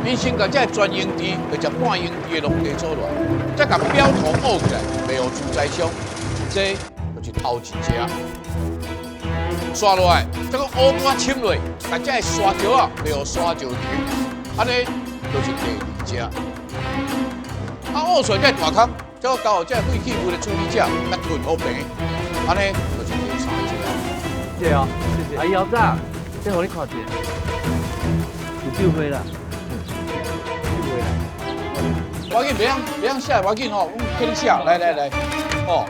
伊先甲这专营地或者半营地的农地做落，再甲标头拗起来，袂互猪宰伤，这就是头一只。刷落来，这个乌干侵落，甲这沙石啊，袂互沙石停，安尼就是第二只。啊，拗出来这大壳，这个交互这废弃物的处理者，甲吞好平，安尼就是第三只。谢谢哦，谢谢。阿姨老长，这互你看一下，有救回啦。我紧别让下，我紧哦，我给你下，来，哦。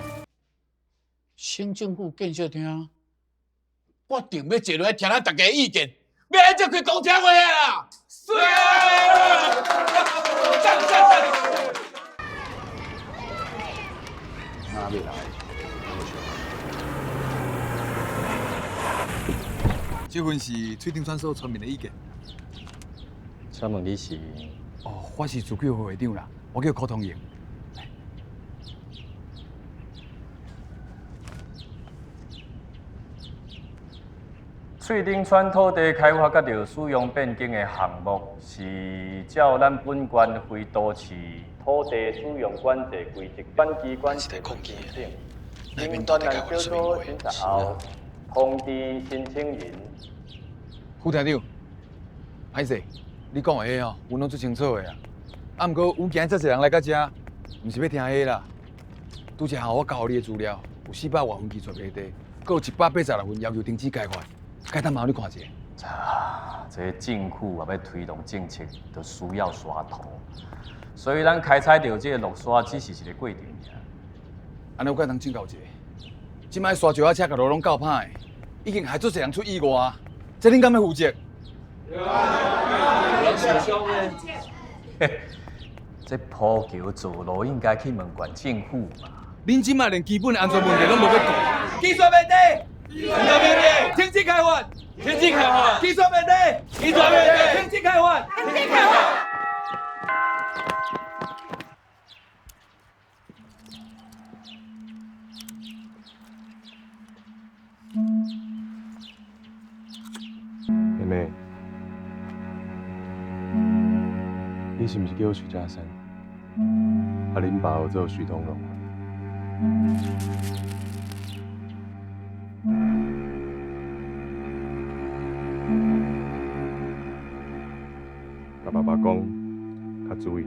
省政府建设厅，我定要坐落来听咱大家意见，要来这开公听会啦。是啊！赞！哪里来？这份是翠顶村所村民的意见。请问你是？哦，我是自救会会长啦，我叫柯通营。翠顶村土地开发甲着使用变更的项目，是照咱本县非都市土地使用管制规则，管机关制规定，经专案小组审查后，通知申请人。副厅长，歹势，你讲的迄阮拢最清楚的啊。啊，毋过有今遮侪人来到遮，毋是要听迄啦。拄则我交互你的资料，有400多份技术批地，阁有186份要求停止开发。该当麻烦你看一下。这政府也要推动政策，就需要刷图，所以咱开采到这个落沙只是一个过程尔。安尼我该当请教一下，即摆沙石仔车甲路拢够歹的，已经害足侪人出意外，这恁敢要负责？这铺桥做路应该去问县政府嘛。恁即摆连基本的安全问题拢无要顾。技术问题。技术问题，停止开发，停止开发，技术问题，技术问题，停止开发，停止开发。妹妹，你是不是叫徐家山？啊，恁爸有做徐东龙啊？甲爸爸讲，较注意。